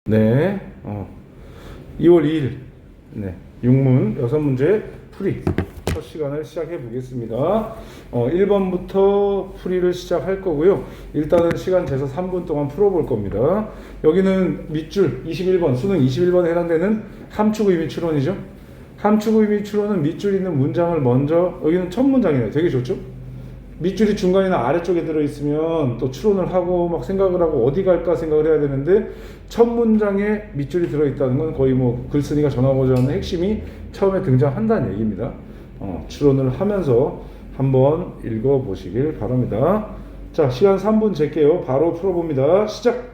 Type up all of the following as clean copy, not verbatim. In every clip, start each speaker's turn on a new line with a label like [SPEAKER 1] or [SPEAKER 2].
[SPEAKER 1] 네. 2월 2일. 네. 6문 6문제 풀이 첫 시간을 시작해 보겠습니다. 1번부터 풀이를 시작할 거고요. 일단은 시간 재서 3분 동안 풀어볼 겁니다. 여기는 밑줄 21번, 수능 21번에 해당되는 함축 의미 추론이죠. 함축 의미 추론은 밑줄 있는 문장을 먼저, 여기는 첫 문장이네요. 되게 좋죠? 밑줄이 중간이나 아래쪽에 들어있으면 또 추론을 하고 막 생각을 하고 어디 갈까 생각을 해야 되는데, 첫 문장에 밑줄이 들어있다는 건 거의 뭐 글쓴이가 전하고자 하는 핵심이 처음에 등장한다는 얘기입니다. 추론을 하면서 한번 읽어보시길 바랍니다. 자, 시간 3분 잴게요. 바로 풀어봅니다. 시작!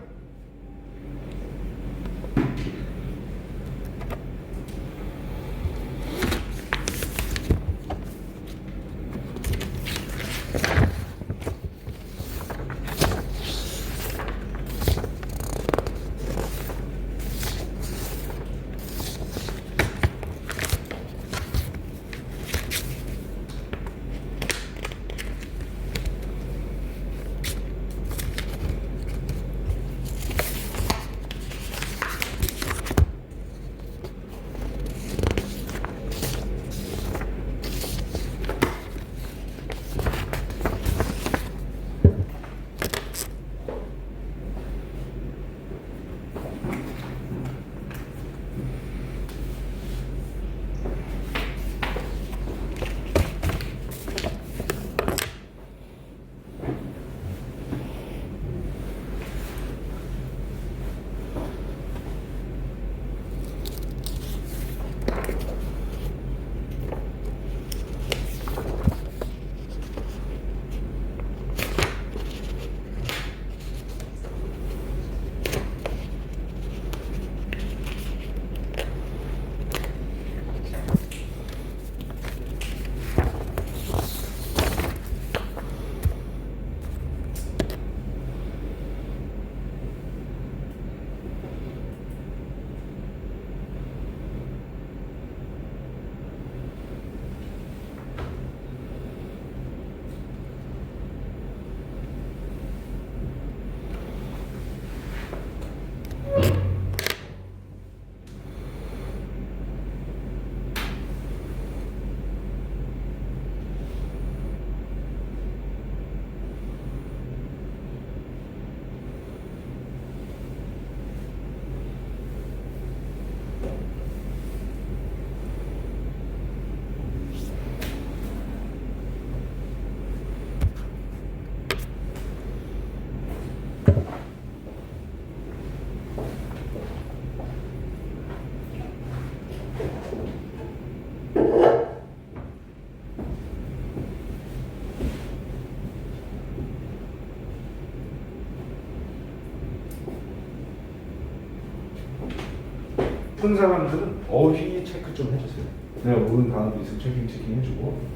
[SPEAKER 1] 푼 사람들은 어휘 체크 좀 해주세요. 내가 모르는 단어도 있으면 체킹 해주고.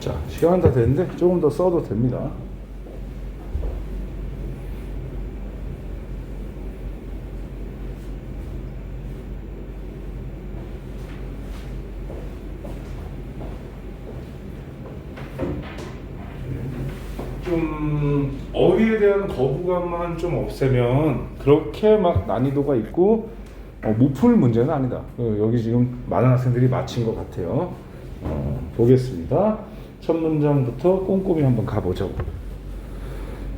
[SPEAKER 1] 자, 시간 다 됐는데 조금 더 써도 됩니다. 좀 어휘에 대한 거부감만 좀 없애면 그렇게 막 난이도가 있고 못 풀 문제는 아니다. 여기 지금 많은 학생들이 마친 것 같아요. 보겠습니다. 첫 문장부터 꼼꼼히 한번 가보자고.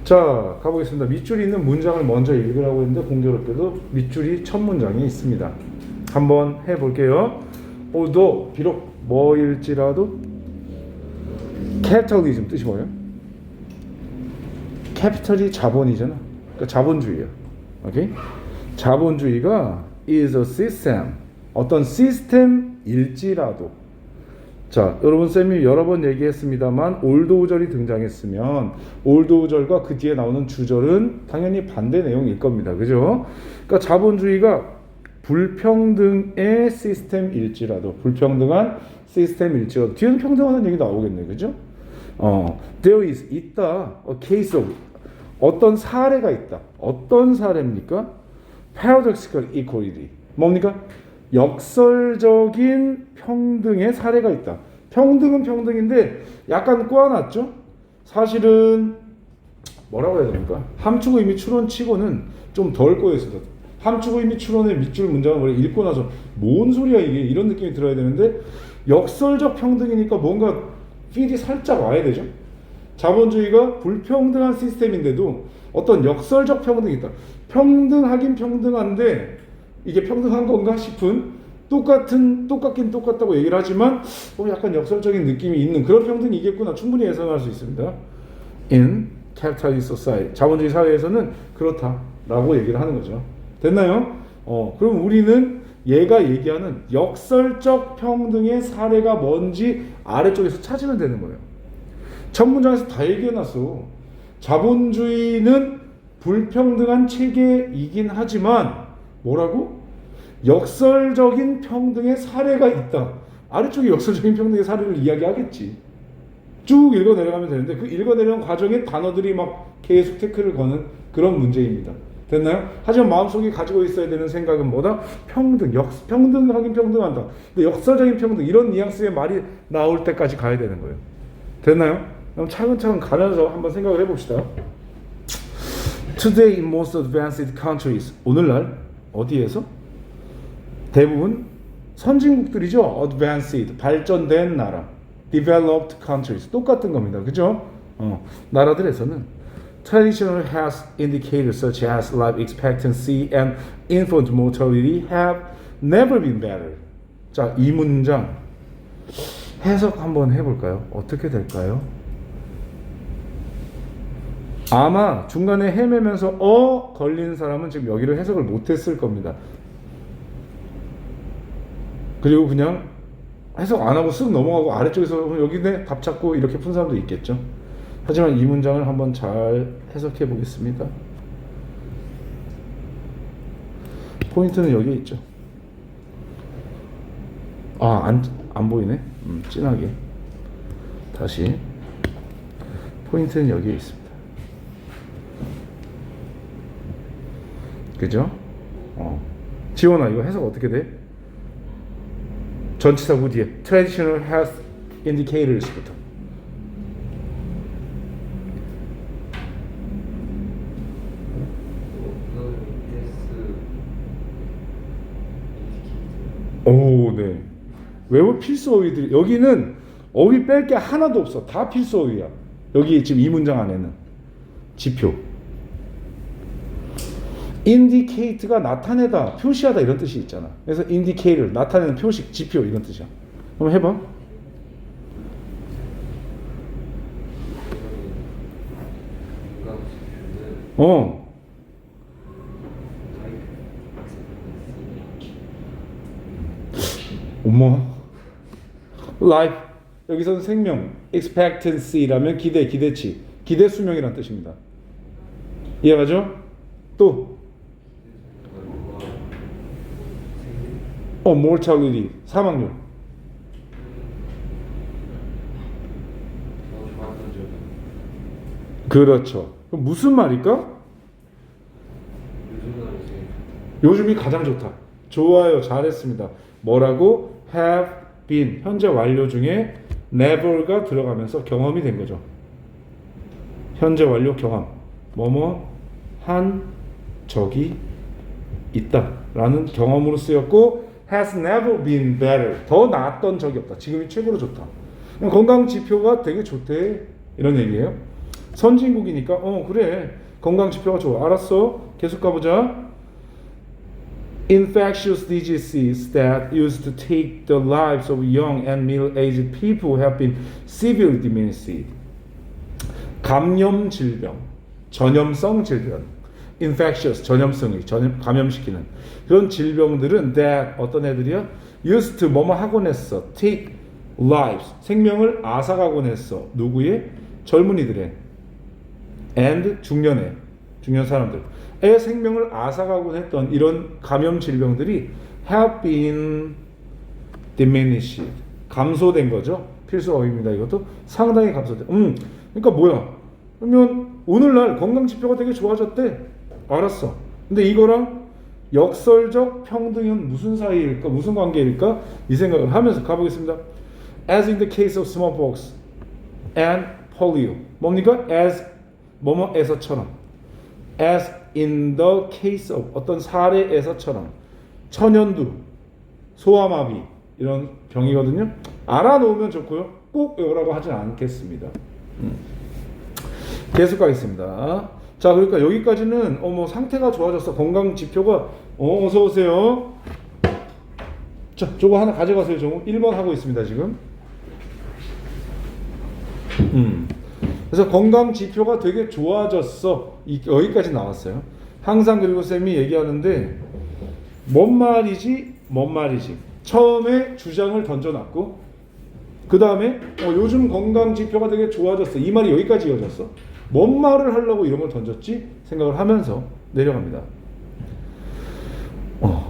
[SPEAKER 1] 자, 가보겠습니다. 밑줄이 있는 문장을 먼저 읽으라고 했는데 공교롭게도 밑줄이 첫 문장에 있습니다. 한번 해볼게요. 너 비록 뭐일지라도 캐피털리즘 뜻이 뭐예요? 캐피털이 자본이잖아. 그러니까 자본주의야. 오케이? 자본주의가 is a system. 어떤 시스템일지라도. 자, 여러분 쌤이 여러 번 얘기했습니다만 올도우절이 등장했으면 올도우절과 그 뒤에 나오는 주절은 당연히 반대 내용일 겁니다. 그죠? 그러니까 자본주의가 불평등의 시스템일지라도, 불평등한 시스템일지어도 뒤에는 평등하다는 얘기 나오겠네, 그죠? There is 있다. A case of 어떤 사례가 있다. 어떤 사례입니까? Paradoxical equality. 뭡니까? 역설적인 평등의 사례가 있다. 평등은 평등인데 약간 꼬아놨죠? 사실은 뭐라고 해야 됩니까? 함축 의미 추론치고는 좀 덜 꼬여있어요. 함축 의미 추론의 밑줄 문장을 읽고 나서 뭔 소리야 이게 이런 느낌이 들어야 되는데 역설적 평등이니까 뭔가 필이 살짝 와야 되죠. 자본주의가 불평등한 시스템인데도 어떤 역설적 평등이 있다. 평등하긴 평등한데 이게 평등한 건가 싶은 똑같긴 똑같다고 얘기를 하지만 약간 역설적인 느낌이 있는 그런 평등이겠구나 충분히 예상할 수 있습니다. In capitalist society 자본주의 사회에서는 그렇다라고 얘기를 하는 거죠. 됐나요? 그럼 우리는 얘가 얘기하는 역설적 평등의 사례가 뭔지 아래쪽에서 찾으면 되는 거예요. 첫 문장에서 다 얘기해놨어. 자본주의는 불평등한 체계이긴 하지만 뭐라고? 역설적인 평등의 사례가 있다. 아래쪽에 역설적인 평등의 사례를 이야기하겠지. 쭉 읽어 내려가면 되는데 그 읽어 내려가는 과정에 단어들이 막 계속 태클을 거는 그런 문제입니다. 됐나요? 하지만 마음속에 가지고 있어야 되는 생각은 뭐다? 평등, 평등하긴 평등한다. 근데 역설적인 평등 이런 뉘앙스의 말이 나올 때까지 가야 되는 거예요. 됐나요? 그럼 차근차근 가면서 한번 생각을 해봅시다. Today in most advanced countries 오늘날 어디에서? 대부분 선진국들이죠. Advanced 발전된 나라 Developed countries 똑같은 겁니다. 그죠? 나라들에서는 Traditional health indicators such as life expectancy and infant mortality have never been better. 자, 이 문장 해석 한번 해볼까요? 어떻게 될까요? 아마 중간에 헤매면서 걸린 사람은 지금 여기를 해석을 못했을 겁니다. 그리고 그냥 해석 안 하고 쓱 넘어가고 아래쪽에서 여기네 답 찾고 이렇게 푼 사람도 있겠죠. 하지만 이 문장을 한번 잘 해석해 보겠습니다. 포인트는 여기에 있죠. 안 보이네. 진하게. 다시. 포인트는 여기에 있습니다. 그죠? 지원아, 이거 해석 어떻게 돼? 전치사 후 뒤에 Traditional health indicators부터. 네. 외부 필수 어휘들이 여기는 어휘 뺄 게 하나도 없어. 다 필수 어휘야. 여기 지금 이 문장 안에는 지표. indicate가 나타내다, 표시하다 이런 뜻이 있잖아. 그래서 indicator 나타내는 표식, 지표 이런 뜻이야. 한번 해봐. 어머. life 여기서는 생명, expectancy라면 기대, 기대치, 기대 수명이란 뜻입니다. 이해가죠? 또 mortality 사망률. 그렇죠. 그럼 무슨 말일까? 요즘이 가장 좋다. 좋아요, 잘했습니다. 뭐라고? have been 현재 완료 중에 never가 들어가면서 경험이 된 거죠. 현재 완료 경험. 뭐뭐 한 적이 있다라는 경험으로 쓰였고 has never been better. 더 나았던 적이 없다. 지금이 최고로 좋다. 건강 지표가 되게 좋대. 이런 얘기예요. 선진국이니까 그래. 건강 지표가 좋아. 알았어. 계속 가보자. Infectious diseases that used to take the lives of young and middle-aged people have been severely diminished. 감염 질병, 전염성 질병, infectious 전염성이 감염시키는 그런 질병들은 that 어떤 애들이야? used to 뭐뭐 하곤 했어. take lives 생명을 앗아가곤 했어. 누구의? 젊은이들의 and 중년 사람들의 생명을 앗아가곤 했던 이런 감염 질병들이 have been diminished 감소된 거죠. 필수 어휘입니다. 이것도 상당히 감소된. 그러니까 뭐야? 그러면 오늘날 건강 지표가 되게 좋아졌대. 알았어. 근데 이거랑 역설적 평등은 무슨 사이일까? 무슨 관계일까? 이 생각을 하면서 가보겠습니다. As in the case of smallpox and polio. 뭡니까? As 뭐뭐에서처럼. As in the case of 어떤 사례에서처럼. 천연두, 소아마비 이런 병이거든요. 알아놓으면 좋고요. 꼭 외우라고 하진 않겠습니다. 계속 가겠습니다. 자, 그러니까 여기까지는 뭐 상태가 좋아졌어. 건강 지표가 어서 오세요. 자, 저거 하나 가져가세요. 저거 1번 하고 있습니다, 지금. 그래서 건강 지표가 되게 좋아졌어. 여기까지 나왔어요. 항상 그리고 쌤이 얘기하는데 뭔 말이지? 처음에 주장을 던져놨고 그 다음에 요즘 건강 지표가 되게 좋아졌어. 이 말이 여기까지 이어졌어. 뭔 말을 하려고 이런 걸 던졌지? 생각을 하면서 내려갑니다.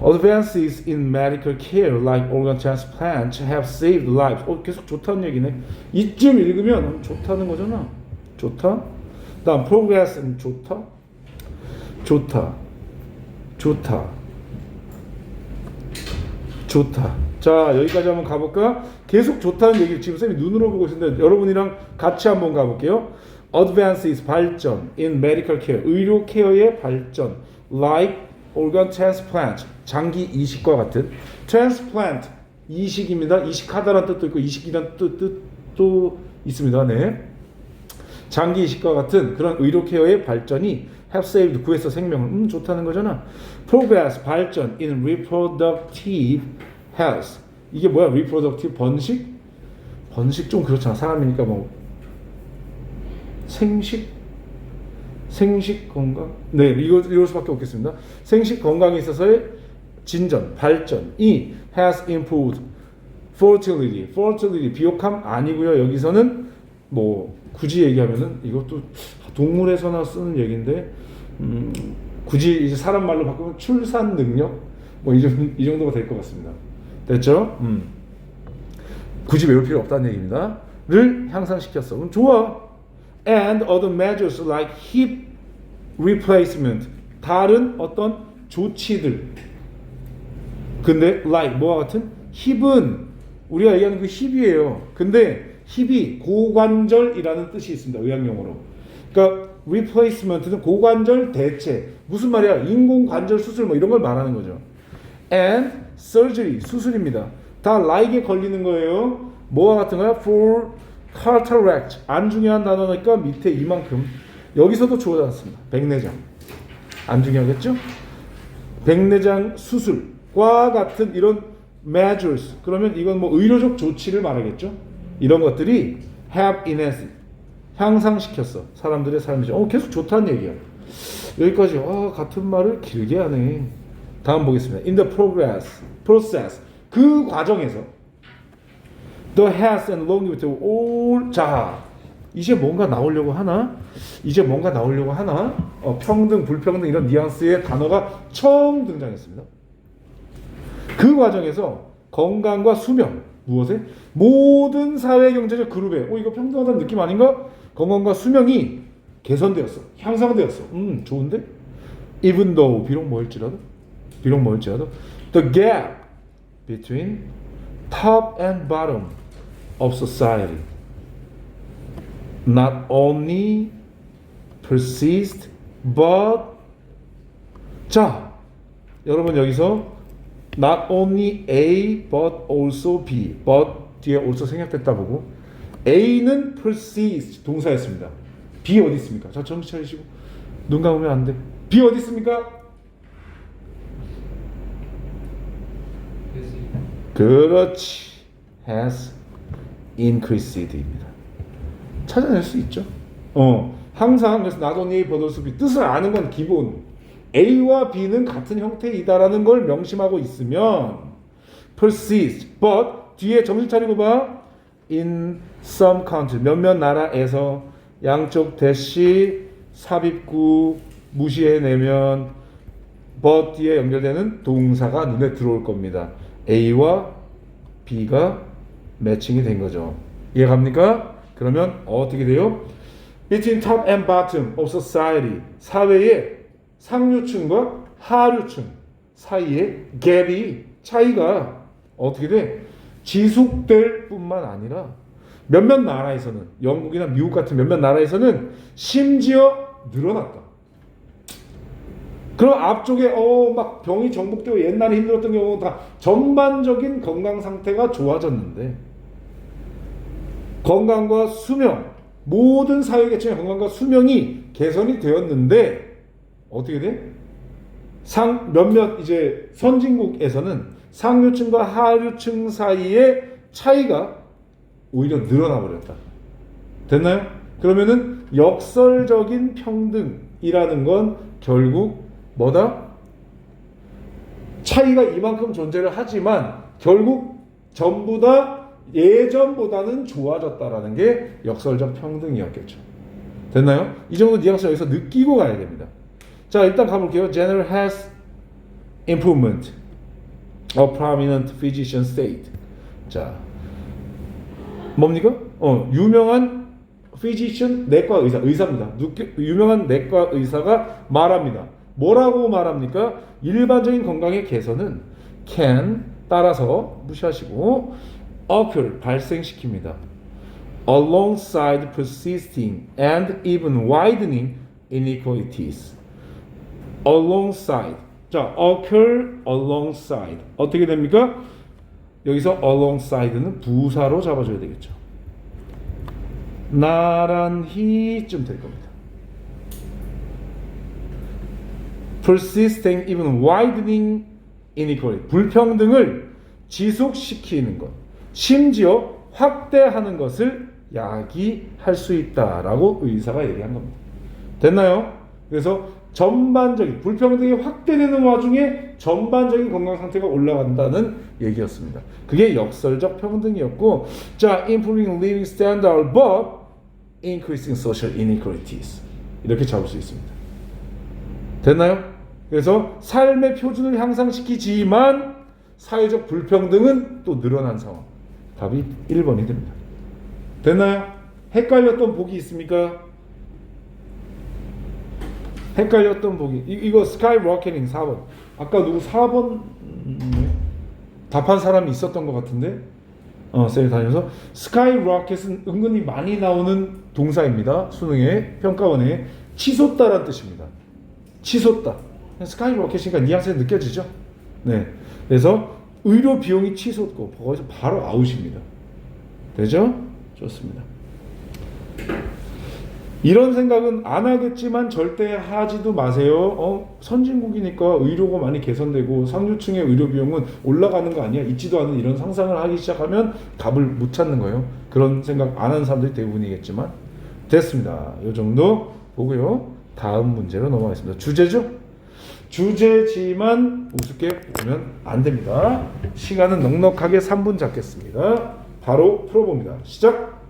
[SPEAKER 1] Advances in medical care like organ transplant have saved lives. 계속 좋다는 얘기네. 이쯤 읽으면 좋다는 거잖아. 좋다. 다음 progress는 좋다. 자, 여기까지 한번 가볼까? 계속 좋다는 얘기 지금 쌤이 눈으로 보고 있는데 여러분이랑 같이 한번 가볼게요. Advances 발전 in medical care 의료 케어의 발전 like organ transplant 장기 이식과 같은 transplant 이식입니다. 이식하다라는 뜻도 있고 이식이라는 뜻도 있습니다. 네. 장기 이식과 같은 그런 의료 케어의 발전이 have saved 구해서 생명을 좋다는 거잖아. Progress 발전 in reproductive health 이게 뭐야? reproductive 번식 좀 그렇잖아. 사람이니까 뭐 생식 건강 네 이럴 수밖에 없겠습니다. 생식 건강에 있어서의 진전 발전이 has improved fertility 비옥함 아니고요. 여기서는 뭐 굳이 얘기하면은 이것도 동물에서나 쓰는 얘기인데 굳이 이제 사람 말로 바꾸면 출산 능력 뭐 이 정도가 될 것 같습니다. 됐죠? 굳이 외울 필요 없다는 얘기입니다. 를 향상시켰어. 그럼 좋아. And other measures like hip replacement 다른 어떤 조치들. 근데 like 뭐와 같은? 힙은 우리가 얘기하는 그 힙이에요. 근데 힙이 고관절이라는 뜻이 있습니다. 의학용어로. 그러니까 replacement는 고관절 대체. 무슨 말이야? 인공관절 수술 뭐 이런 걸 말하는 거죠. And surgery 수술입니다. 다 like에 걸리는 거예요. 뭐와 같은 거야? For cataract 안 중요한 단어니까 밑에 이만큼. 여기서도 좋아졌습니다. 백내장 안 중요하겠죠? 백내장 수술과 같은 이런 measures 그러면 이건 뭐 의료적 조치를 말하겠죠? 이런 것들이 have enhanced 향상시켰어. 사람들의 삶이죠. 계속 좋다는 얘기야. 여기까지 같은 말을 길게 하네. 다음 보겠습니다. In the process 그 과정에서 the health and longevity all 자 이제 뭔가 나오려고 하나? 평등, 불평등 이런 뉘앙스의 단어가 처음 등장했습니다. 그 과정에서 건강과 수명 무엇에? 모든 사회 경제적 그룹에 이거 평등하다는 느낌 아닌가? 건강과 수명이 개선되었어. 향상되었어. 좋은데? Even though 비록 뭐일지라도 the gap between top and bottom of society not only persist but 자 여러분 여기서 not only A but also B but 뒤에 also 생략됐다 보고 A는 persist 동사였습니다. B 어디 있습니까? 자 정신 차리시고 눈 감으면 안 돼. B 어디 있습니까? 그렇지. has increased입니다. 찾아낼 수 있죠. 항상 그래서 not only A but also B 뜻을 아는 건 기본. A와 B는 같은 형태이다라는 걸 명심하고 있으면 persist, but 뒤에 정신 차리고 봐. in some country 몇몇 나라에서 양쪽 대시 삽입구 무시해내면 but 뒤에 연결되는 동사가 눈에 들어올 겁니다. A와 B가 매칭이 된 거죠. 이해갑니까? 그러면 어떻게 돼요? Between top and bottom of society, 사회의 상류층과 하류층 사이의 갭이, 차이가 어떻게 돼? 지속될 뿐만 아니라 몇몇 나라에서는, 영국이나 미국 같은 몇몇 나라에서는 심지어 늘어났다. 그럼 앞쪽에 막 병이 정복되고 옛날에 힘들었던 경우는 다 전반적인 건강 상태가 좋아졌는데, 건강과 수명, 모든 사회계층의 건강과 수명이 개선이 되었는데 어떻게 돼? 몇몇 이제 선진국에서는 상류층과 하류층 사이의 차이가 오히려 늘어나 버렸다. 됐나요? 그러면은 역설적인 평등이라는 건 결국 뭐다? 차이가 이만큼 존재를 하지만 결국 전부 다 예전보다는 좋아졌다라는 게 역설적 평등이었겠죠. 됐나요? 이 정도 뉘앙스 여기서 느끼고 가야 됩니다. 자, 일단 가볼게요. General health improvement of prominent physician state. 자, 뭡니까? 유명한 physician, 내과 의사, 의사입니다. 유명한 내과 의사가 말합니다. 뭐라고 말합니까? 일반적인 건강의 개선은 can, 따라서 무시하시고, occur, 발생시킵니다. alongside persisting and even widening inequalities. alongside. 자, occur, alongside. 어떻게 됩니까? 여기서 alongside는 부사로 잡아줘야 되겠죠. 나란히쯤 될 겁니다. persisting, even widening inequality. 불평등을 지속시키는 것, 심지어 확대하는 것을 야기할 수 있다라고 의사가 얘기한 겁니다. 됐나요? 그래서 전반적인 불평등이 확대되는 와중에 전반적인 건강 상태가 올라간다는 얘기였습니다. 그게 역설적 평등이었고, 자, improving living standard but increasing social inequalities, 이렇게 잡을 수 있습니다. 됐나요? 그래서 삶의 표준을 향상시키지만 사회적 불평등은 또 늘어난 상황. 답이 1번이 됩니다. 됐나요? 헷갈렸던 보기 있습니까? 헷갈렸던 보기. 이거 스카이워커닝 4번. 아까 누구 4번 답한 사람이 있었던 것 같은데? 쌤이 다녀서 스카이워켓은 은근히 많이 나오는 동사입니다. 수능에, 평가원에. 치솟다라는 뜻입니다. 치솟다. 스카이워켓이니까 뉘앙스가 느껴지죠? 네. 그래서 의료 비용이 치솟고 거기서 바로 아웃입니다. 되죠? 좋습니다. 이런 생각은 안 하겠지만 절대 하지도 마세요. 선진국이니까 의료가 많이 개선되고 상류층의 의료 비용은 올라가는 거 아니야? 있지도 않은 이런 상상을 하기 시작하면 답을 못 찾는 거예요. 그런 생각 안 하는 사람들이 대부분이겠지만. 됐습니다. 이 정도 보고요. 다음 문제로 넘어가겠습니다. 주제죠? 주제지만 우습게 보면 안 됩니다. 시간은 넉넉하게 3분 잡겠습니다. 바로 풀어봅니다. 시작!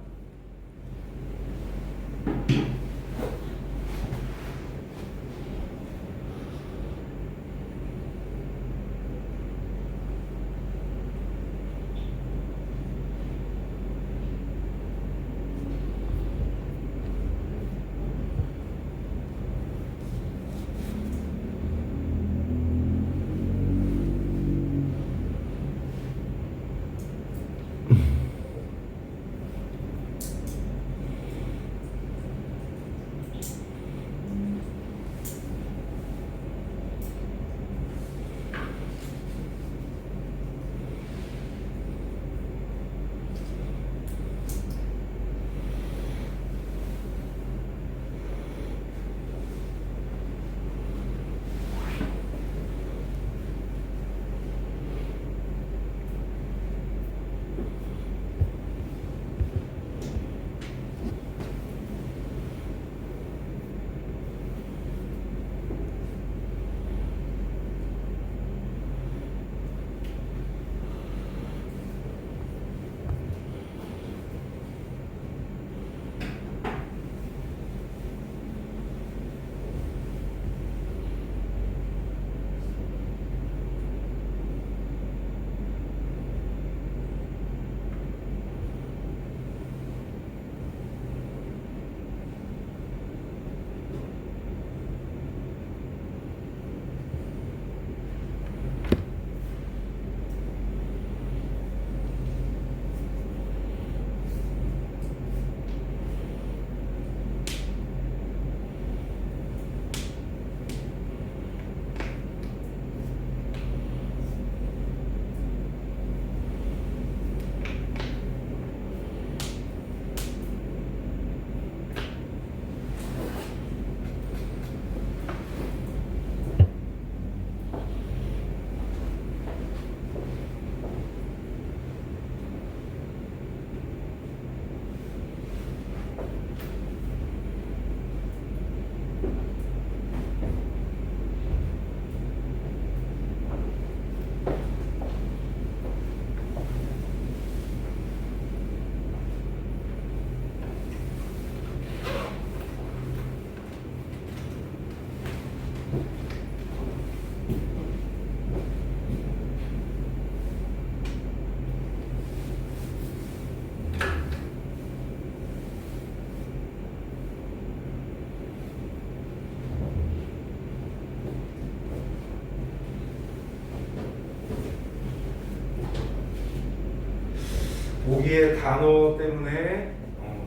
[SPEAKER 1] 보기의 단어 때문에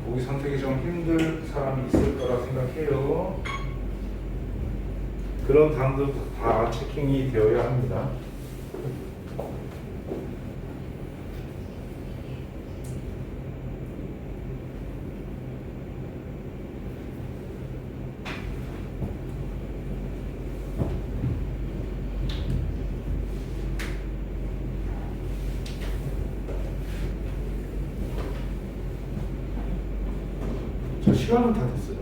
[SPEAKER 1] 보기 선택이 좀 힘들 사람이 있을 거라 생각해요. 그런 단어도 다 체킹이 되어야 합니다. 저 시간은 다 됐어요.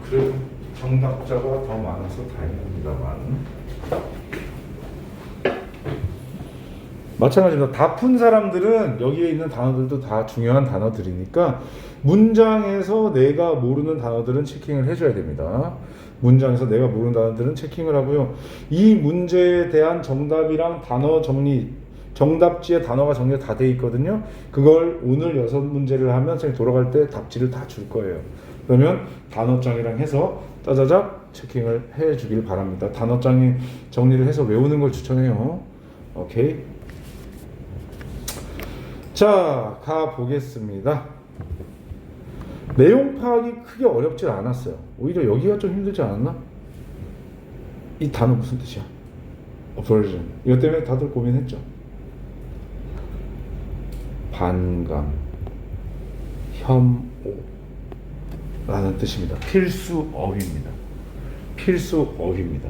[SPEAKER 1] 그래도 정답자가 더 많아서 다행입니다만. 마찬가지입니다. 다 푼 사람들은 여기에 있는 단어들도 다 중요한 단어들이니까 문장에서 내가 모르는 단어들은 체킹을 해줘야 됩니다. 문장에서 내가 모르는 단어들은 체킹을 하고요. 이 문제에 대한 정답이랑 단어 정리, 정답지에 단어가 정리가 다 돼 있거든요. 그걸 오늘 6문제를 하면 선생님 돌아갈 때 답지를 다 줄 거예요. 그러면 단어장이랑 해서 짜자작 체킹을 해 주길 바랍니다. 단어장이 정리를 해서 외우는 걸 추천해요. 오케이. 자, 가보겠습니다. 내용 파악이 크게 어렵지 않았어요. 오히려 여기가 좀 힘들지 않았나? 이 단어 무슨 뜻이야? aversion. 이것 때문에 다들 고민했죠. 반감, 혐오 라는 뜻입니다. 필수어휘입니다. 필수어휘입니다.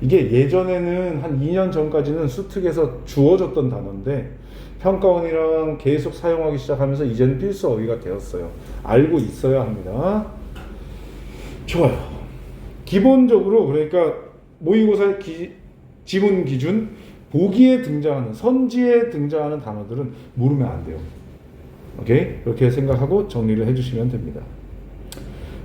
[SPEAKER 1] 이게 예전에는 한 2년 전까지는 수특에서 주어졌던 단어인데 평가원이랑 계속 사용하기 시작하면서 이제는 필수어휘가 되었어요. 알고 있어야 합니다. 좋아요. 기본적으로 그러니까 모의고사 지문 기준 보기에 등장하는 선지에 등장하는 단어들은 모르면 안 돼요. 오케이? 그렇게 생각하고 정리를 해주시면 됩니다.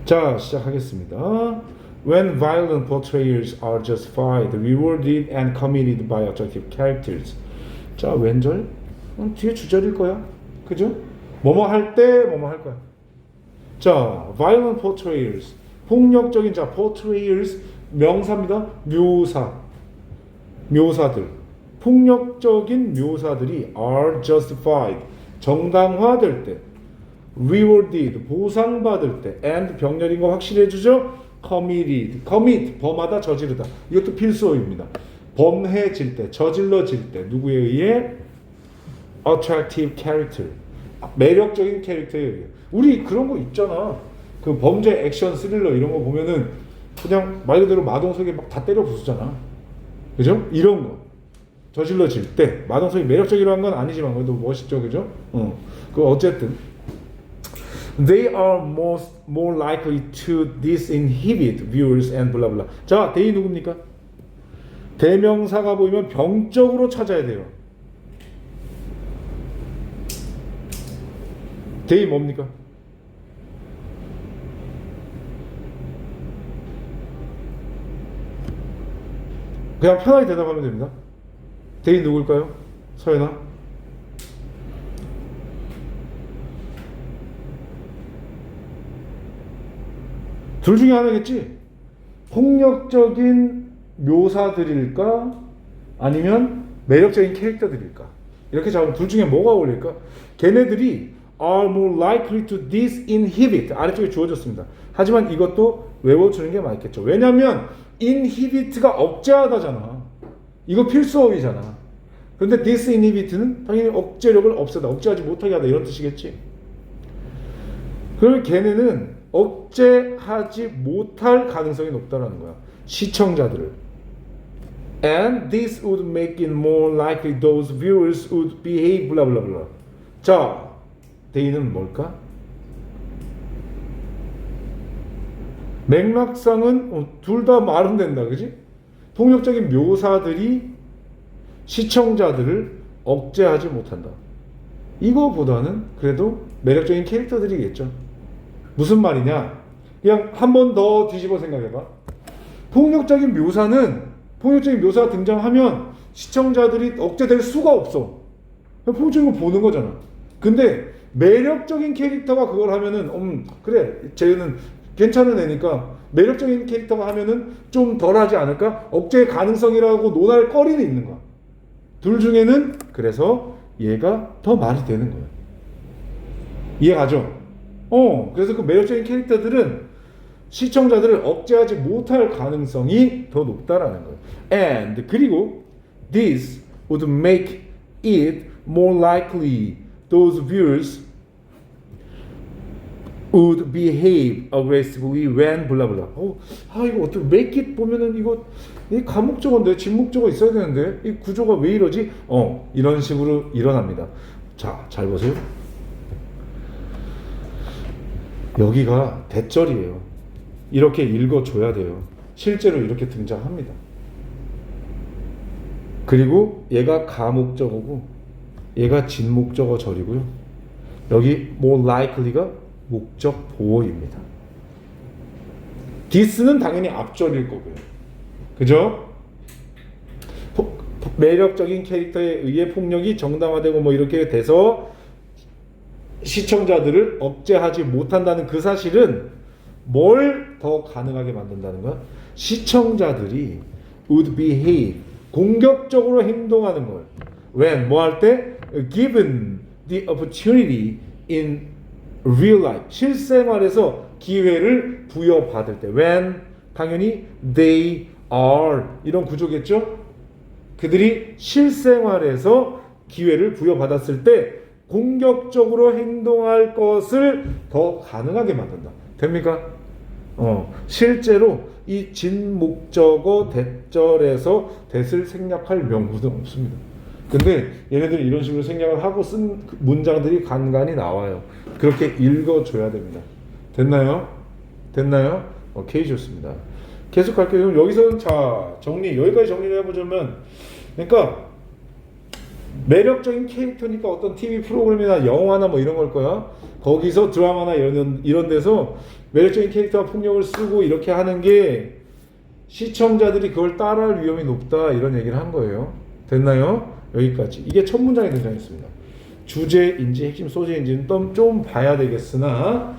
[SPEAKER 1] 자, 시작하겠습니다. When violent portrayals are justified, rewarded and committed by attractive characters. 자, 왼절? 뒤에 주절일 거야. 그죠? 뭐뭐 할 때, 뭐뭐 할 거야. 자, violent portrayals. 폭력적인, 자, portrayals. 명사입니다. 묘사들. 폭력적인 묘사들이 are justified. 정당화될 때. rewarded. 보상받을 때. and 병렬인 거 확실해주죠? commit. 범하다, 저지르다. 이것도 필수어입니다. 범해질 때, 저질러질 때. 누구에 의해? attractive character. 매력적인 캐릭터에 의해. 우리 그런 거 있잖아. 그 범죄 액션 스릴러 이런 거 보면은 그냥 말 그대로 마동석이 막 다 때려 부수잖아. 그죠? 이런 거. 저질러질 때. 마동석이 매력적이라는 건 아니지만 그래도 멋있죠. 그죠? 그 어쨌든. They are more likely to disinhibit viewers and blah blah. 자, they 누굽니까? 대명사가 보이면 병적으로 찾아야 돼요. they 뭡니까? 그냥 편하게 대답하면 됩니다. they 누굴까요? 서연아? 둘 중에 하나겠지? 폭력적인 묘사들일까? 아니면 매력적인 캐릭터들일까? 이렇게 잡으면 둘 중에 뭐가 어울릴까? 걔네들이 are more likely to disinhibit. 아래쪽에 주어졌습니다. 하지만 이것도 외워주는 게 맞겠죠. 왜냐하면 inhibit가 억제하다잖아. 이거 필수어휘잖아. 그런데 disinhibit는 당연히 억제력을 없애다. 억제하지 못하게 하다. 이런 뜻이겠지. 그러면 걔네는 억제하지 못할 가능성이 높다라는 거야. 시청자들을. And this would make it more likely those viewers would behave blah blah blah. 자, they는 뭘까? 맥락상은 둘 다 말은 된다, 그지? 폭력적인 묘사들이 시청자들을 억제하지 못한다. 이거보다는 그래도 매력적인 캐릭터들이겠죠. 무슨 말이냐? 그냥 한 번 더 뒤집어 생각해봐. 폭력적인 묘사가 등장하면 시청자들이 억제될 수가 없어. 폭력적인 거 보는 거잖아. 근데 매력적인 캐릭터가 그걸 하면은 그래 쟤는 괜찮은 애니까 매력적인 캐릭터가 하면은 좀 덜하지 않을까? 억제의 가능성이라고 논할 거리는 있는 거야. 둘 중에는 그래서 얘가 더 말이 되는 거야. 이해가죠? 그래서 그 매력적인 캐릭터들은 시청자들을 억제하지 못할 가능성이 더 높다라는 거예요. And 그리고 this would make it more likely those viewers would behave aggressively when 블라블라. 이거 어떻게 make it 보면은 이거 이 가목적어인데 진목적어 있어야 되는데 이 구조가 왜 이러지? 이런 식으로 일어납니다. 자, 잘 보세요. 여기가 대절이에요. 이렇게 읽어줘야 돼요. 실제로 이렇게 등장합니다. 그리고 얘가 가목적어고 얘가 진목적어 절이고요. 여기 more likely가 목적 보호입니다. this는 당연히 앞절일 거고요. 그죠? 매력적인 캐릭터에 의해 폭력이 정당화되고 뭐 이렇게 돼서 시청자들을 억제하지 못한다는 그 사실은 뭘 더 가능하게 만든다는 거야? 시청자들이 would behave 공격적으로 행동하는 걸 when 뭐 할 때 given the opportunity in real life 실생활에서 기회를 부여받을 때 when 당연히 they are 이런 구조겠죠? 그들이 실생활에서 기회를 부여받았을 때 공격적으로 행동할 것을 더 가능하게 만든다. 됩니까? 실제로 이 진목적어 대절에서 대을 생략할 명분은 없습니다. 근데 얘네들이 이런 식으로 생략을 하고 쓴 문장들이 간간히 나와요. 그렇게 읽어줘야 됩니다. 됐나요? 오케이, 좋습니다. 계속 갈게요. 여기서는 자 여기까지 정리를 해보자면, 그러니까 매력적인 캐릭터니까 어떤 TV 프로그램이나 영화나 뭐 이런 걸 거야. 거기서 드라마나 이런 데서 매력적인 캐릭터가 폭력을 쓰고 이렇게 하는 게 시청자들이 그걸 따라할 위험이 높다 이런 얘기를 한 거예요. 됐나요? 여기까지. 이게 첫 문장에 등장했습니다. 주제인지 핵심 소재인지는 좀 봐야 되겠으나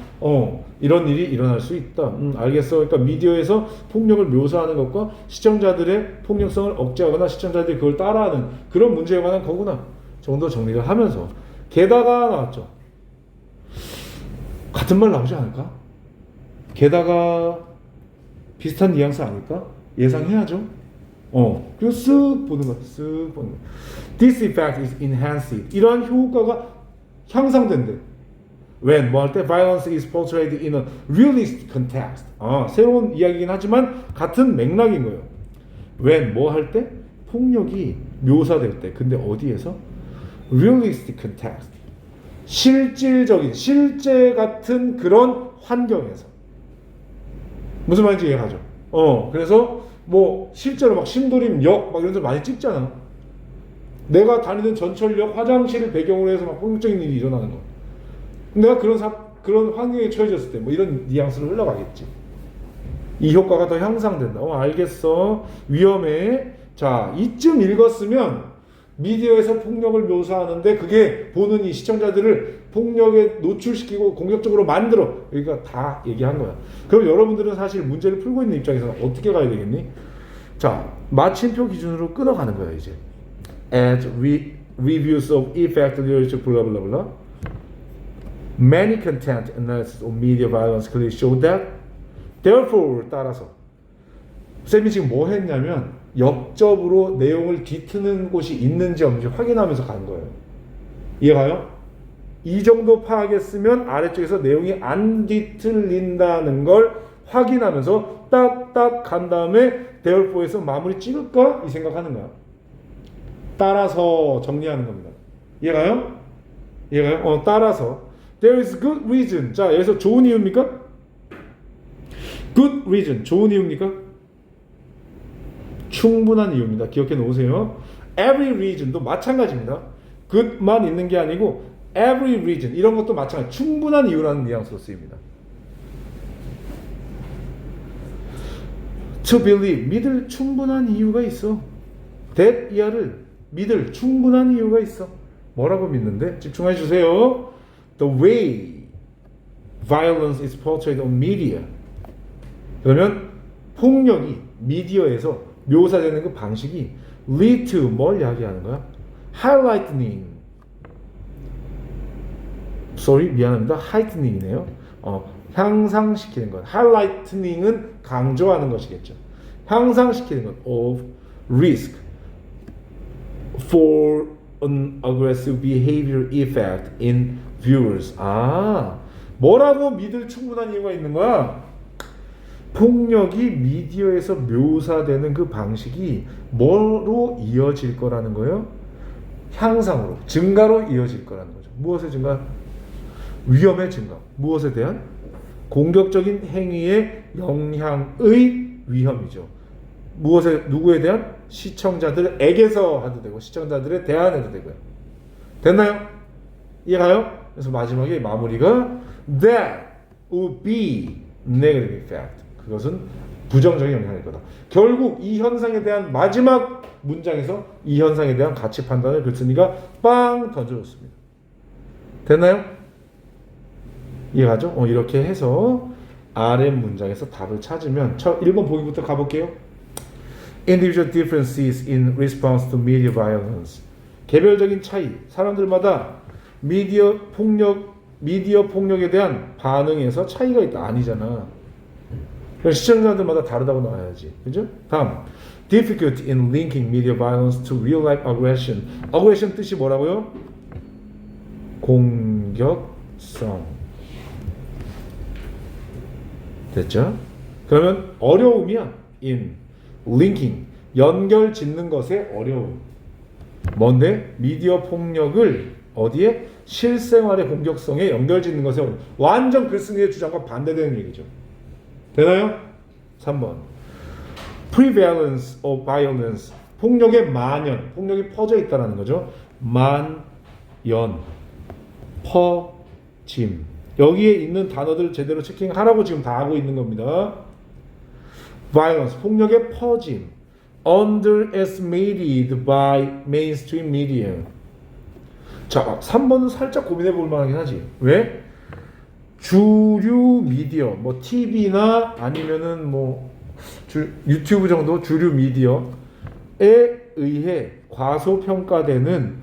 [SPEAKER 1] 이런 일이 일어날 수 있다. 알겠어. 그러니까 미디어에서 폭력을 묘사하는 것과 시청자들의 폭력성을 억제하거나 시청자들이 그걸 따라하는 그런 문제에 관한 거구나 정도 정리를 하면서, 게다가 나왔죠. 같은 말 나오지 않을까? 게다가 비슷한 뉘앙스 아닐까? 예상해야죠. 그리고 쓱 보는 거야. 쓱 보는 거야. This effect is enhanced. 이러한 효과가 향상된대. When 뭐 할 때 violence is portrayed in a realistic context. 새로운 이야기긴 하지만 같은 맥락인 거예요. When 뭐 할 때 폭력이 묘사될 때. 근데 어디에서? realistic context. 실질적인 실제 같은 그런 환경에서. 무슨 말인지 이해가죠? 그래서 뭐 실제로 막 신도림역 막 이런 데 많이 찍잖아. 내가 다니던 전철역 화장실을 배경으로 해서 막 폭력적인 일이 일어나는 거. 내가 그런 환경에 처해졌을 때 뭐 이런 뉘앙스로 흘러가겠지. 이 효과가 더 향상된다. 알겠어. 위험해. 자, 이쯤 읽었으면 미디어에서 폭력을 묘사하는데 그게 보는 이 시청자들을 폭력에 노출시키고 공격적으로 만들어. 여기가 다 얘기한 거야. 그럼 여러분들은 사실 문제를 풀고 있는 입장에서는 어떻게 가야 되겠니? 자, 마침표 기준으로 끊어가는 거야 이제. As reviews of effect literature blah blah blah. Many content analysis of media violence clearly show that. Therefore 따라서 쌤이 지금 뭐 했냐면 역접으로 내용을 뒤트는 곳이 있는지 없는지 확인하면서 간 거예요. 이해가요? 이 정도 파악했으면 아래쪽에서 내용이 안 뒤틀린다는 걸 확인하면서 딱딱 간 다음에 대열포에서 마무리 찍을까? 이 생각하는 거야. 따라서 정리하는 겁니다. 이해가요? 따라서 There is good reason. 자, 여기서 좋은 이유입니까? Good reason. 좋은 이유입니까? 충분한 이유입니다. 기억해 놓으세요. Every reason도 마찬가지입니다. good만 있는 게 아니고 every reason 이런 것도 마찬가지. 충분한 이유라는 뉘앙스로 쓰입니다. To believe 믿을 충분한 이유가 있어. that 이하를 믿을 충분한 이유가 있어. 뭐라고 믿는데? 집중해 주세요. The way violence is portrayed on media. 그러면 폭력이 미디어에서 묘사되는 그 방식이 lead to 뭘 이야기하는 거야? highlightening. sorry, 미안합니다. heightening 이네요. 향상시키는 것. highlightenings은 강조하는 것이겠죠. 향상시키는 것. of risk for an aggressive behavior effect in viewers. 뭐라고 믿을 충분한 이유가 있는 거야? 폭력이 미디어에서 묘사되는 그 방식이 뭐로 이어질 거라는 거예요? 향상으로, 증가로 이어질 거라는 거죠. 무엇의 증가? 위험의 증가. 무엇에 대한? 공격적인 행위의 영향의 위험이죠. 무엇에, 누구에 대한? 시청자들에게서 하도 되고 시청자들에 대한 해도 되고요. 됐나요? 이해가요? 그래서 마지막에 마무리가 that would be negative effect. 그것은 부정적인 영향일 거다. 결국 이 현상에 대한 마지막 문장에서 이 현상에 대한 가치 판단을 글쓴이가 빵 던져줬습니다. 됐나요? 이해가죠? 이렇게 해서 아래 문장에서 답을 찾으면 1번 보기부터 가볼게요. Individual differences in response to media violence. 개별적인 차이, 사람들마다 미디어 폭력에 대한 반응에서 차이가 있다. 아니잖아. 시청자들마다 다르다고 나와야지. 그죠? 다음. Difficulty in linking media violence to real life aggression. aggression 뜻이 뭐라고요? 공격성. 됐죠? 그러면 어려움이야. in linking. 연결 짓는 것의 어려움. 뭔데? 미디어 폭력을 어디에? 실생활의 공격성에 연결 짓는 것에 어려움. 완전 글쓴이의 주장과 반대되는 얘기죠. 되나요? 3번. Prevalence of violence. 폭력의 만연. 폭력이 퍼져 있다는 거죠. 만연. 퍼짐. 여기에 있는 단어들 제대로 체킹하라고 지금 다 하고 있는 겁니다. Violence. 폭력의 퍼짐. Underestimated by mainstream media. 자, 3번은 살짝 고민해 볼 만하긴 하지. 왜? 주류 미디어, 뭐 TV나 아니면은 뭐 유튜브 정도 주류 미디어에 의해 과소평가되는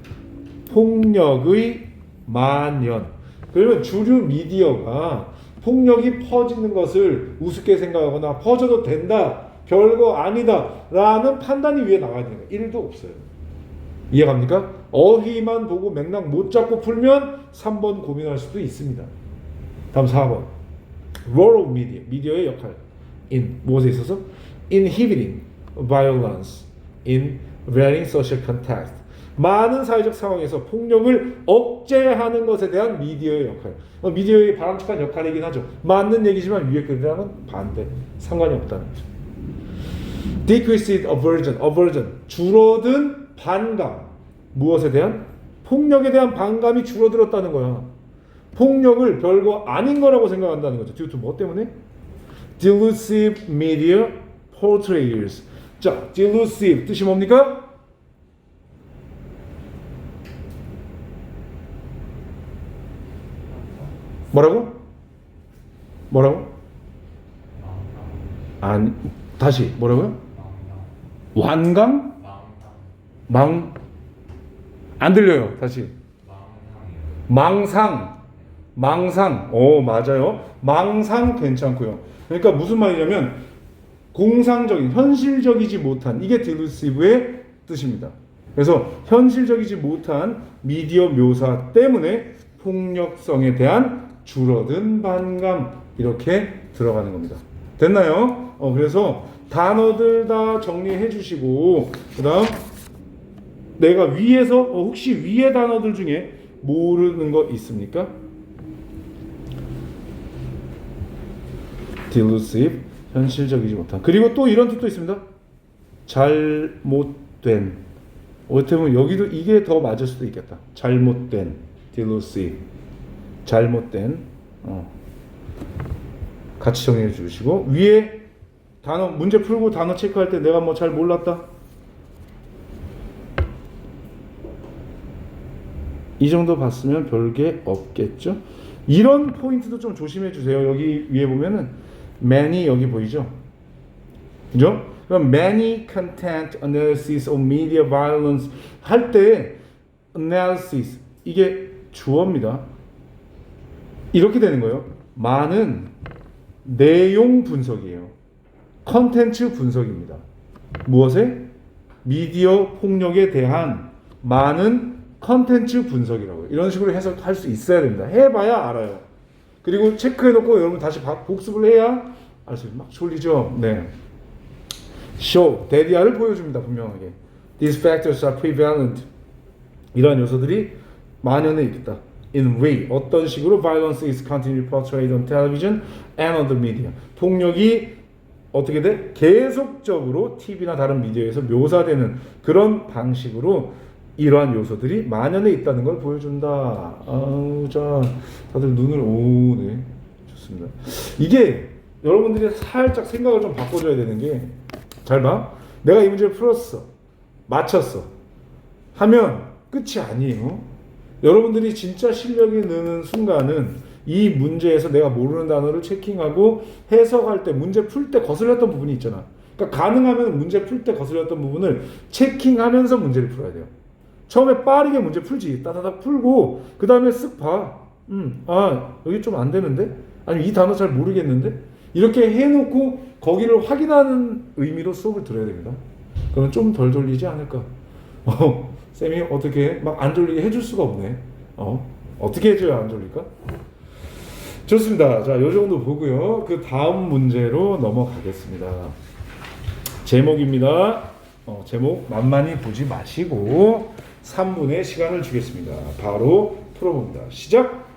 [SPEAKER 1] 폭력의 만연. 그러면 주류 미디어가 폭력이 퍼지는 것을 우습게 생각하거나 퍼져도 된다, 별거 아니다 라는 판단이 위에 나가야 되는 거예요. 1도 없어요. 이해갑니까? 어휘만 보고 맥락 못 잡고 풀면 3번 고민할 수도 있습니다. 다음 4번. Role of media. 미디어의 역할. in 무엇에 있어서? Inhibiting violence in varying social context. 많은 사회적 상황에서 폭력을 억제하는 것에 대한 미디어의 역할. 미디어의 바람직한 역할이긴 하죠. 맞는 얘기지만 위에 글이랑은 반대. 상관이 없다는 거죠. Decreased aversion. 줄어든 반감. 무엇에 대한? 폭력에 대한 반감이 줄어들었다는 거야. 폭력을 별거 아닌 거라고 생각한다는 거죠. due to 뭐 때문에? Delusive media portrayals. 자, delusive 뜻이 뭡니까? 뭐라고? 아니, 다시 뭐라고요? 완강? 안 들려요. 다시. 망상. 오, 맞아요. 망상 괜찮고요. 그러니까 무슨 말이냐면 공상적인, 현실적이지 못한, 이게 delusive의 뜻입니다. 그래서 현실적이지 못한 미디어 묘사 때문에 폭력성에 대한 줄어든 반감, 이렇게 들어가는 겁니다. 됐나요? 그래서 단어들 다 정리해 주시고, 그 다음 내가 위에서 혹시 위에 단어들 중에 모르는 거 있습니까? delusive, 현실적이지 못한. 그리고 또 이런 뜻도 있습니다. 잘못된. 어떻게 보면 여기도 이게 더 맞을 수도 있겠다. 잘못된, delusive, 잘못된. 같이 정리해 주시고, 위에 단어 문제 풀고 단어 체크할 때 내가 뭐 잘 몰랐다, 이 정도 봤으면 별게 없겠죠. 이런 포인트도 좀 조심해 주세요. 여기 위에 보면은 many 여기 보이죠? 그죠? 그럼 many content analysis of media violence 할 때 analysis 이게 주어입니다. 이렇게 되는 거예요. 많은 내용 분석이에요. 컨텐츠 분석입니다. 무엇에? 미디어 폭력에 대한 많은 컨텐츠 분석이라고요. 이런 식으로 해석할 수 있어야 됩니다. 해봐야 알아요. 그리고 체크해놓고 여러분 다시 복습을 해야 알 수 있어요. 막 졸리죠? 네. show, 데디아를 보여줍니다. 분명하게. These factors are prevalent. 이러한 요소들이 만연해 있다. In way, 어떤 식으로 violence is continually portrayed on television and other media. 폭력이 어떻게 돼? 계속적으로 TV나 다른 미디어에서 묘사되는 그런 방식으로 이러한 요소들이 만연해 있다는 걸 보여준다. 자, 다들 눈을 네, 좋습니다. 이게 여러분들이 살짝 생각을 좀 바꿔줘야 되는 게, 잘 봐. 내가 이 문제를 풀었어, 맞췄어 하면 끝이 아니에요. 여러분들이 진짜 실력이 느는 순간은 이 문제에서 내가 모르는 단어를 체킹하고 해석할 때, 문제 풀 때 거슬렸던 부분이 있잖아. 그러니까 가능하면 문제 풀 때 거슬렸던 부분을 체킹하면서 문제를 풀어야 돼요. 처음에 빠르게 문제 풀지. 따다닥 풀고 그 다음에 쓱 봐. 여기 좀 안 되는데? 아니면 이 단어 잘 모르겠는데? 이렇게 해놓고 거기를 확인하는 의미로 수업을 들어야 됩니다. 그러면 좀 덜 졸리지 않을까? 쌤이 어떻게 막 안 졸리게 해줄 수가 없네. 어떻게 해줘야 안 졸릴까? 좋습니다. 자, 요 정도 보고요. 그 다음 문제로 넘어가겠습니다. 제목입니다. 제목 만만히 보지 마시고 3분의 시간을 주겠습니다. 바로 풀어봅니다. 시작!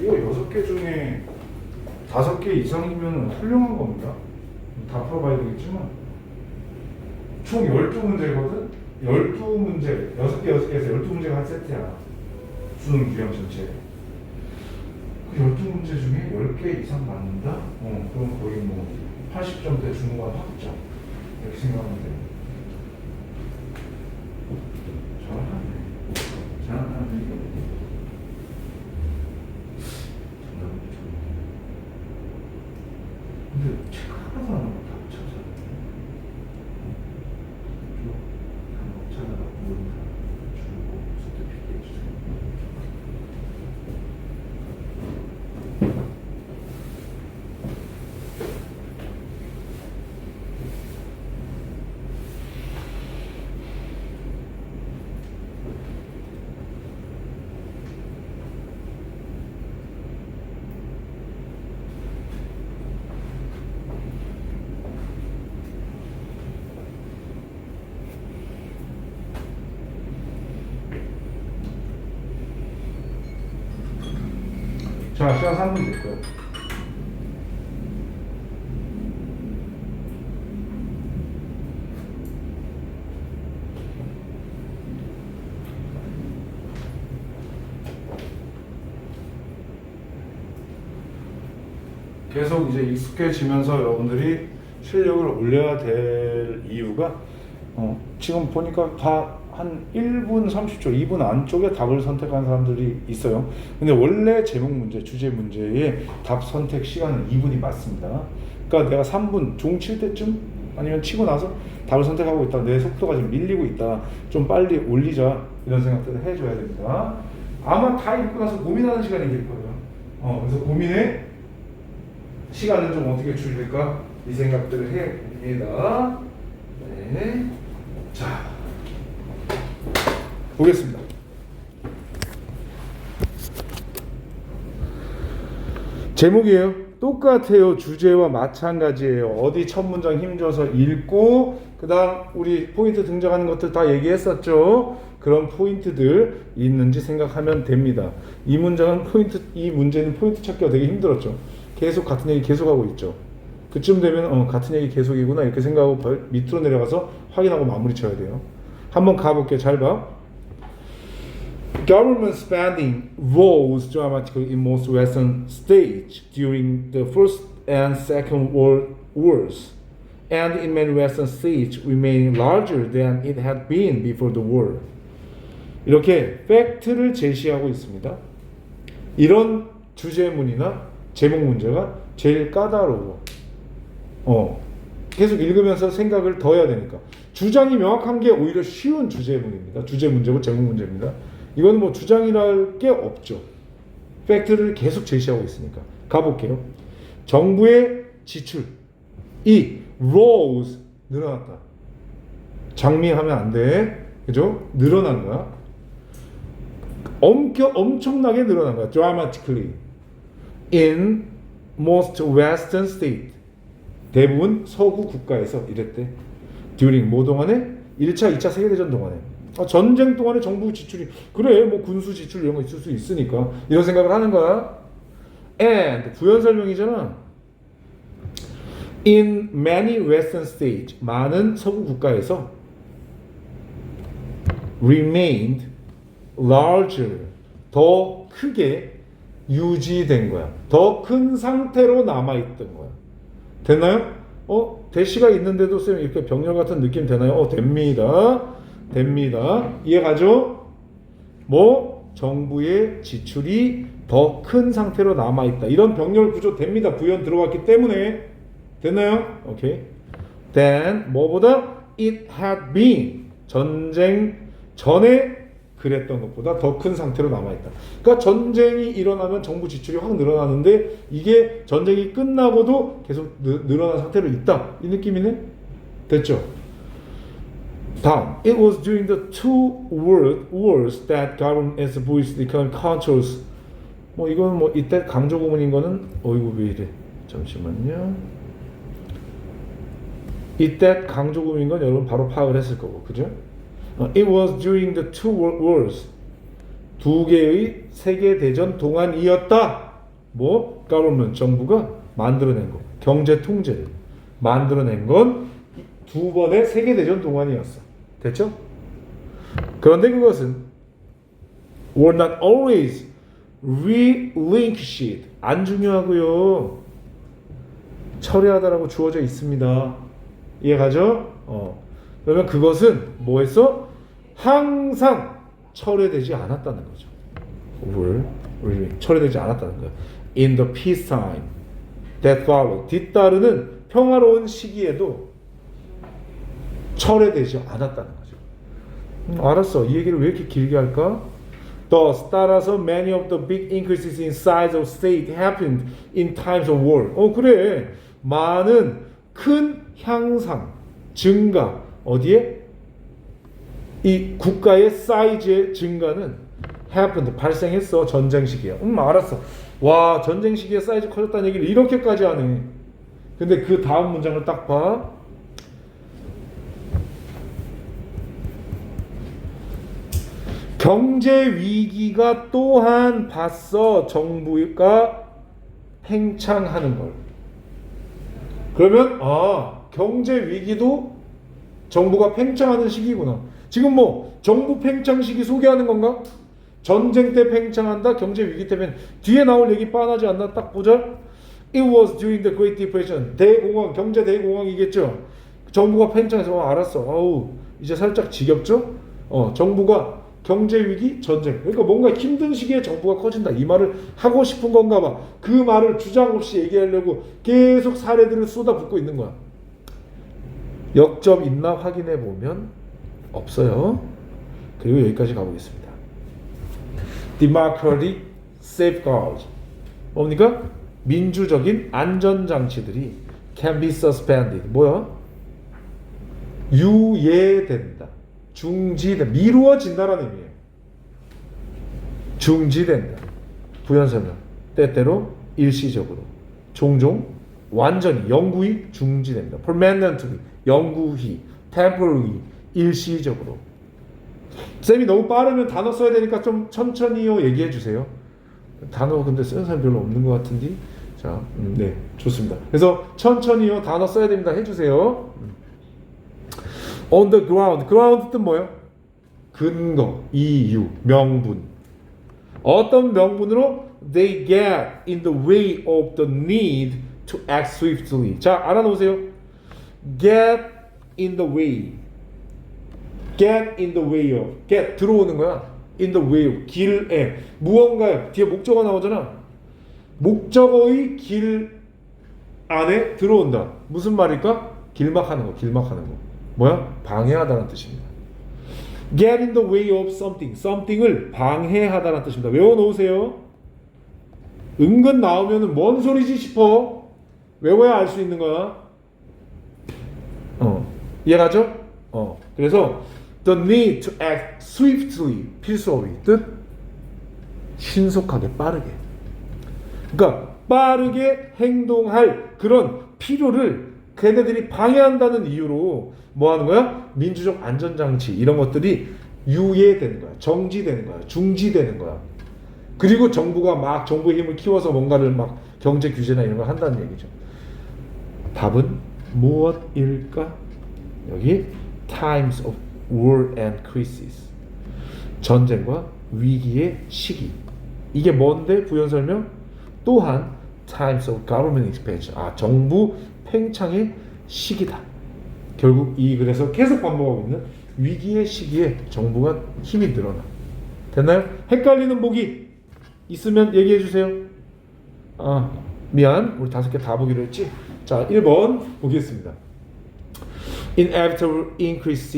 [SPEAKER 1] 이거 6개 중에 5개 이상이면 훌륭한 겁니다. 다 풀어봐야 되겠지만 총 12문제거든? 12문제, 6개에서 12문제가 한 세트야. 수능 유형 전체. 그 12문제 중에 10개 이상 맞는다? 그럼 거의 뭐 80점대 중후반 합격. 이렇게 생각하면 돼. 잘하네. 근데 체크하나도 안 하고 다 찾아. 한번 찾아갖고 모르는 사람 주고 서티피케이트 주세요. 자, 시간 3분 됐고요. 계속 이제 익숙해지면서 여러분들이 실력을 올려야 될 이유가 지금 보니까 다 한 1분 30초, 2분 안쪽에 답을 선택한 사람들이 있어요. 근데 원래 제목 문제, 주제 문제의 답 선택 시간은 2분이 맞습니다. 그러니까 내가 3분, 종 칠 때쯤 아니면 치고 나서 답을 선택하고 있다. 내 속도가 지금 밀리고 있다. 좀 빨리 올리자. 이런 생각들을 해줘야 됩니다. 아마 다 읽고 나서 고민하는 시간이 될 거예요. 그래서 고민의 시간을 좀 어떻게 줄일까? 이 생각들을 해봅니다. 네. 자, 보겠습니다. 제목이에요. 똑같아요. 주제와 마찬가지예요. 어디 첫 문장 힘줘서 읽고 그 다음 우리 포인트 등장하는 것들 다 얘기했었죠. 그런 포인트들 있는지 생각하면 됩니다. 이 문제는 포인트 찾기가 되게 힘들었죠. 계속 같은 얘기 계속하고 있죠. 그쯤 되면 같은 얘기 계속이구나 이렇게 생각하고 밑으로 내려가서 확인하고 마무리 쳐야 돼요. 한번 가볼게요. 잘 봐. Government spending rose dramatically in most Western states during the First and Second World Wars, and in many Western states remained larger than it had been before the war. 이렇게 팩트를 제시하고 있습니다. 이런 주제문이나 제목 문제가 제일 까다로워. 계속 읽으면서 생각을 더 해야 되니까. 주장이 명확한 게 오히려 쉬운 주제문입니다. 주제 문제고 제목 문제입니다. 이건 뭐 주장이랄 게 없죠. 팩트를 계속 제시하고 있으니까. 가볼게요. 정부의 지출이 rose 늘어났다. 장미하면 안 돼. 그죠? 늘어난 거야. 엄청나게 늘어난 거야. dramatically. In most western state. 대부분 서구 국가에서 이랬대. during 뭐 동안에? 1차, 2차 세계대전 동안에. 전쟁 동안에 정부 지출이 그래 뭐 군수 지출 이런 거 있을 수 있으니까 이런 생각을 하는 거야. And 부연 설명이잖아. In many western states 많은 서구 국가에서 remained larger 더 크게 유지된 거야. 더 큰 상태로 남아있던 거야. 됐나요? 대시가 있는데도 쌤 이렇게 병렬 같은 느낌 되나요? 됩니다. 됩니다. 이해가죠? 뭐 정부의 지출이 더 큰 상태로 남아있다. 이런 병렬 구조 됩니다. 부연 들어갔기 때문에. 됐나요? 오케이. Then 뭐보다 it had been 전쟁 전에 그랬던 것보다 더 큰 상태로 남아있다. 그러니까 전쟁이 일어나면 정부 지출이 확 늘어나는데 이게 전쟁이 끝나고도 계속 늘어난 상태로 있다. 이 느낌이네? 됐죠? 다음. It was during the two world wars that government established the economic controls. 뭐 이건 뭐 이때 강조 구문인 거는 어이구 왜 이래? 잠시만요. 이때 강조 구문인 건 여러분 바로 파악을 했을 거고, 그죠? It was during the two world wars. 두 개의 세계 대전 동안이었다. 뭐 government 정부가 만들어낸 거, 경제 통제를 만들어낸 건 두 번의 세계 대전 동안이었어. 됐죠? 그런데 그것은 were not always relinquished. 안 중요하고요. 처리하다라고 주어져 있습니다. 이해가죠? 그러면 그것은 뭐했어? 항상 철회되지 않았다는 거죠. 철회되지 않았다는 거예요. In the peacetime that followed. 뒤따르는 평화로운 시기에도 철회되지 않았다는 거죠. 알았어. 이 얘기를 왜 이렇게 길게 할까? Thus, 따라서 many of the big increases in size of state happened in times of war. 그래. 많은 큰 향상, 증가. 어디에? 이 국가의 사이즈의 증가는 happened, 발생했어. 전쟁 시기에. 알았어. 와, 전쟁 시기에 사이즈 커졌다는 얘기를 이렇게까지 하네. 근데 그 다음 문장을 딱 봐. 경제 위기가 또한 봤어. 정부가 팽창하는 걸. 그러면 경제 위기도 정부가 팽창하는 시기구나. 지금 뭐 정부 팽창 시기 소개하는 건가? 전쟁 때 팽창한다. 경제 위기 때문에 뒤에 나올 얘기 뻔하지 않나? 딱 보자. It was during the Great Depression. 대공황, 경제 대공황이겠죠. 정부가 팽창해서 알았어. 어우, 이제 살짝 지겹죠? 정부가 경제 위기, 전쟁. 그러니까 뭔가 힘든 시기에 정부가 커진다. 이 말을 하고 싶은 건가 봐. 그 말을 주장 없이 얘기하려고 계속 사례들을 쏟아붓고 있는 거야. 역점 있나 확인해 보면 없어요. 그리고 여기까지 가보겠습니다. Democratic safeguards. 뭡니까? 민주적인 안전장치들이 can be suspended. 뭐야? 유예된다. 중지된다. 미루어진다라는 의미예요. 중지된다. 부연 설명. 때때로 일시적으로. 종종 완전히 영구히 중지됩니다. permanently 영구히. temporarily 일시적으로. 쌤이 너무 빠르면 단어 써야 되니까 좀 천천히요 얘기해 주세요. 단어 근데 쓰는 사람 별로 없는 것 같은데. 자, 네, 좋습니다. 그래서 천천히요 단어 써야 됩니다. 해주세요. On the ground. ground 뜻 뭐예요? 근거, 이유, 명분. 어떤 명분으로 they get in the way of the need to act swiftly. 자, 알아놓으세요. get in the way. get in the way of. get 들어오는 거야. in the way of. 길에. 무언가에. 뒤에 목적어 나오잖아. 목적어의 길 안에 들어온다. 무슨 말일까? 길막하는 거. 길막하는 거. 뭐야? 방해하다는 뜻입니다. get in the way of something. something을 방해하다는 뜻입니다. 외워놓으세요. 은근 나오면 뭔 소리지 싶어. 외워야 알 수 있는 거야. 이해가죠? 그래서 the need to act swiftly. 필수어휘. 뜻? 신속하게, 빠르게. 그러니까 빠르게 행동할 그런 필요를 걔네들이 방해한다는 이유로 뭐 하는 거야? 민주적 안전장치 이런 것들이 유예되는 거야. 정지되는 거야. 중지되는 거야. 그리고 정부가 막 정부의 힘을 키워서 뭔가를 막 경제 규제나 이런 걸 한다는 얘기죠. 답은 무엇일까? 여기 times of war and crisis. 전쟁과 위기의 시기. 이게 뭔데? 부연 설명? 또한 times of government expansion. 정부 팽창의 시기다. 결국 이 글에서 계속 반복하고 있는 위기의 시기에 정부가 힘이 늘어나. 됐나요? 헷갈리는 보기 있으면 얘기해 주세요. 미안. 우리 5개 다 보기로 했지? 자, 1번 보겠습니다. Inevitable increase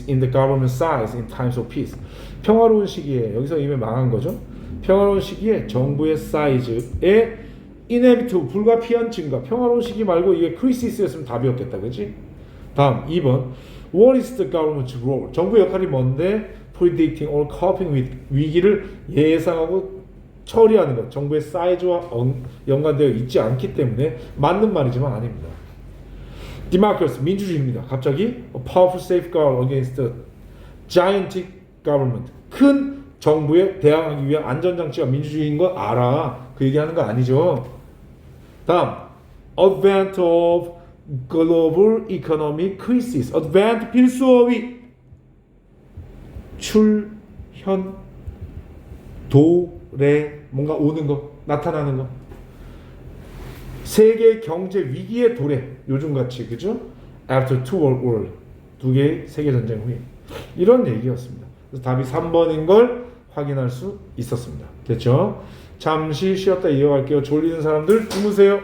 [SPEAKER 1] in the government size in times of peace. 평화로운 시기에, 여기서 이미 망한 거죠. 평화로운 시기에 정부의 사이즈에 inevitable, 불가피한 증가. 평화로운 시기 말고 이게 크리시스였으면 답이었겠다. 그렇지? 다음 2번. What is the government's role? 정부 역할이 뭔데? Predicting or coping with. 위기를 예상하고 처리하는 것. 정부의 사이즈와 연관되어 있지 않기 때문에 맞는 말이지만 아닙니다. Democracy, 민주주의입니다. 갑자기 a powerful safeguard against the gigantic government. 큰 정부에 대항하기 위한 안전장치가 민주주의인 거 알아. 그 얘기하는 거 아니죠. 다음 advent of global economic crisis. advent 필수어휘. 출, 현, 도래. 뭔가 오는 거, 나타나는 거. 세계 경제 위기의 도래. 요즘같이, 그죠? After two world war. 2개의 세계전쟁 후에. 이런 얘기였습니다. 그래서 답이 3번인 걸 확인할 수 있었습니다. 됐죠? 잠시 쉬었다 이어갈게요. 졸리는 사람들 주무세요.